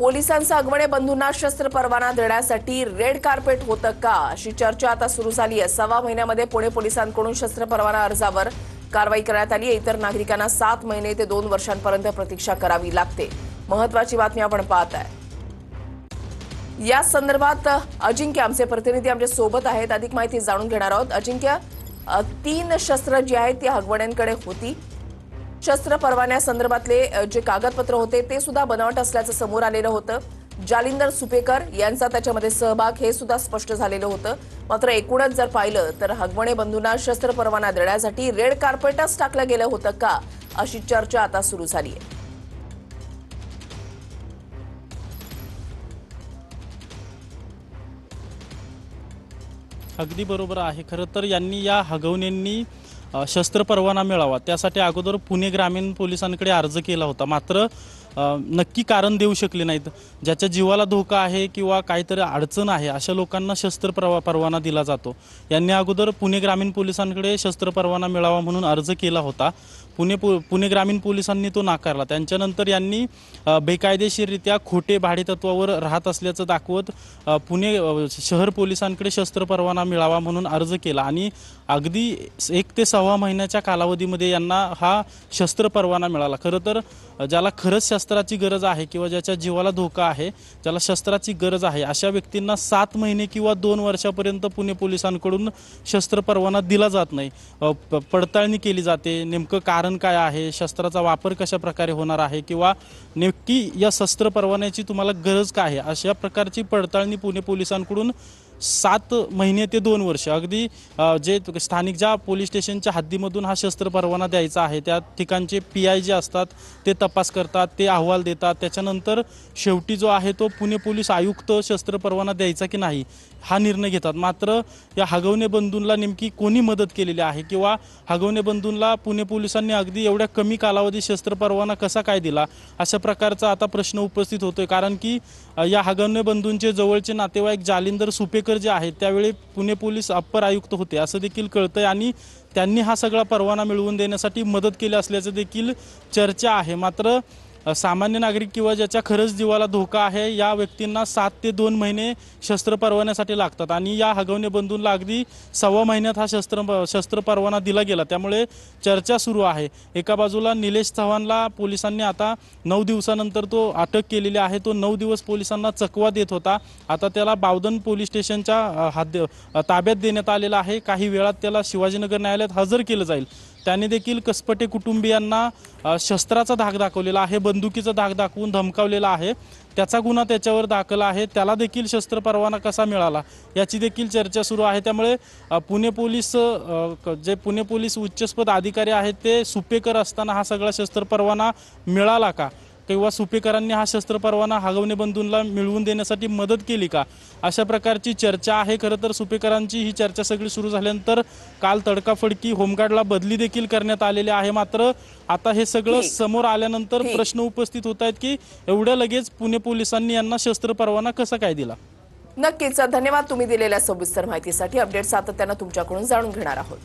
पोलिसांचा अगवणे बंधूंना शस्त्र परवाना देण्यासाठी रेड कार्पेट होतं का अशी चर्चा आता सुरू झाली आहे। 6 महिन्यामध्ये पुणे पोलिसांकडून शस्त्र परवाना अर्जावर कारवाई करण्यात आली आहे। इतर नागरिकांना 7 महिने ते 2 वर्षांपर्यंत प्रतीक्षा करावी लागते। महत्त्वाची बातमी आपण पाहत आहे। या संदर्भात अजिंक्य आमचे प्रतिनिधी आमच्या सोबत आहेत, अधिक माहिती जाणून घेणार आहोत। अजिंक्य, 3 शस्त्र जी आहेत ती हगवण्यांकडे होती। शस्त्र परवान्यासंदर्भातले जे कागदपत्र होते ते सुद्धा बनावट असल्याचं समोर आलेलं होतं। जालिंदर सुपेकर यांचा त्याच्यामध्ये सहभाग हे सुद्धा स्पष्ट झालेलं होतं। मात्र एकूणच जर पाहिलं तर हगवणे बंधूंना शस्त्र परवाना देण्यासाठी रेड कार्पेटच टाकलं गेलं होतं का अशी चर्चा आता सुरू झाली आहे। अगदी बरोबर आहे। खरं तर यांनी या हगवण्यांनी शस्त्र परवाना मिळावा त्यासाठी अगोदर पुणे ग्रामीण पोलिसांकडे अर्ज केला होता। मात्र नक्की कारण देऊ शकले नाहीत। ज्याच्या जीवाला धोका आहे किंवा काहीतरी अडचण आहे अशा लोकांना शस्त्र परवाना दिला जातो। यांनी अगोदर पुणे ग्रामीण पोलिसांकडे शस्त्र परवाना मिळावा म्हणून अर्ज केला होता। पुणे ग्रामीण पोलिसांनी तो नाकारला। त्यांच्यानंतर यांनी बेकायदेशीररित्या खोटे भाडेतत्वावर राहत असल्याचं दाखवत पुणे शहर पोलिसांकडे शस्त्र परवाना मिळावा म्हणून अर्ज केला आणि अगदी 1 ते 6 महिन्याच्या कालावधीमध्ये यांना हा शस्त्र परवाना मिळाला। खरं तर ज्याला खरंच शस्त्राची गरज आहे किंवा ज्याच्या जीवाला धोका आहे, ज्याला शस्त्राची गरज आहे अशा व्यक्तींना 7 महिने किंवा 2 वर्षापर्यंत पुणे पोलिसांकडून शस्त्र परवाना दिला जात नाही। पडताळणी केली जाते, नेमकं कारण काय आहे, शस्त्राचा वापर कशा प्रकारे होणार आहे किंवा नेमकी या शस्त्र परवान्याची तुम्हाला गरज काय आहे अशा प्रकारची पडताळणी पुणे पोलिसांकडून 7 महिने ते 2 वर्ष अगदी जे स्थानिक ज्या पोलीस स्टेशनच्या हद्दीमधून हा शस्त्र परवाना द्यायचा आहे त्या ठिकाणचे PI जे असतात ते तपास करतात, ते अहवाल देतात। त्याच्यानंतर शेवटी जो आहे तो पुणे पोलीस आयुक्त शस्त्र परवाना द्यायचा की नाही हा निर्णय घेतात। मात्र या हगवणे बंधूंना नेमकी कोणी मदत केलेली आहे किंवा हगवणे बंधूंना पुणे पोलिसांनी अगदी एवढ्या कमी कालावधीत शस्त्र परवाना कसा काय दिला अशा प्रकारचा आता प्रश्न उपस्थित होतोय। कारण की या हगवणे बंधूंचे जवळचे नातेवाईक जालिंदर सुपेकर जे आहेत त्यावेळी पुणे पोलीस अप्पर आयुक्त होते असं देखील कळतंय आणि त्यांनी हा सगळा परवाना मिळवून देण्यासाठी मदत केली असल्याचं देखील चर्चा आहे। मात्र सामान्य नागरिक किंवा ज्याच्या खरंच जीवाला धोका आहे या व्यक्तींना 7 ते 2 महिने शस्त्र परवान्यासाठी लागतात आणि या हगवणे बंधूंना अगदी 6 महिन्यात हा शस्त्र परवाना दिला गेला। त्यामुळे चर्चा सुरू आहे। एका बाजूला निलेश चव्हाणला पोलिसांनी आता 9 दिवसानंतर तो अटक केलेली आहे। तो 9 दिवस पोलिसांना चकवा देत होता। आता त्याला बावधन पोलीस स्टेशनच्या ताब्यात देण्यात आलेला आहे। काही वेळात त्याला शिवाजीनगर न्यायालयात हजर केलं जाईल। त्याने देखील कसपटे कुटुंबियांना शस्त्राचा धाक दाखवलेला आहे, बंदुकीचा धाक दाखवून धमकावलेला आहे। त्याचा गुन्हा त्याच्यावर दाखल आहे। त्याला देखील शस्त्र परवाना कसा मिळाला याची देखील चर्चा सुरू आहे। त्यामुळे पुणे पोलीस उच्चपद अधिकारी आहेत ते सुपेकर असताना हा सगळा शस्त्र परवाना मिळाला का किंवा सुपेकरांनी हा शस्त्र परवाना हगवणे बंधूंना मिळवून देण्यासाठी मदत केली का अशा प्रकारची चर्चा आहे। खरं तर सुपेकरांची ही चर्चा सगळी सुरू झाल्यानंतर काल तडकाफडकी होमगार्डला बदली देखील करण्यात आलेली आहे। मात्र आता हे सगळं समोर आल्यानंतर प्रश्न उपस्थित होत आहेत की एवढ्या लगेच पुणे पोलिसांनी यांना शस्त्र परवाना कसा काय दिला। नक्कीच धन्यवाद तुम्ही दिलेल्या सविस्तर माहितीसाठी। अपडेट सातत्याने तुमच्याकडून जाणून घेणार आहोत।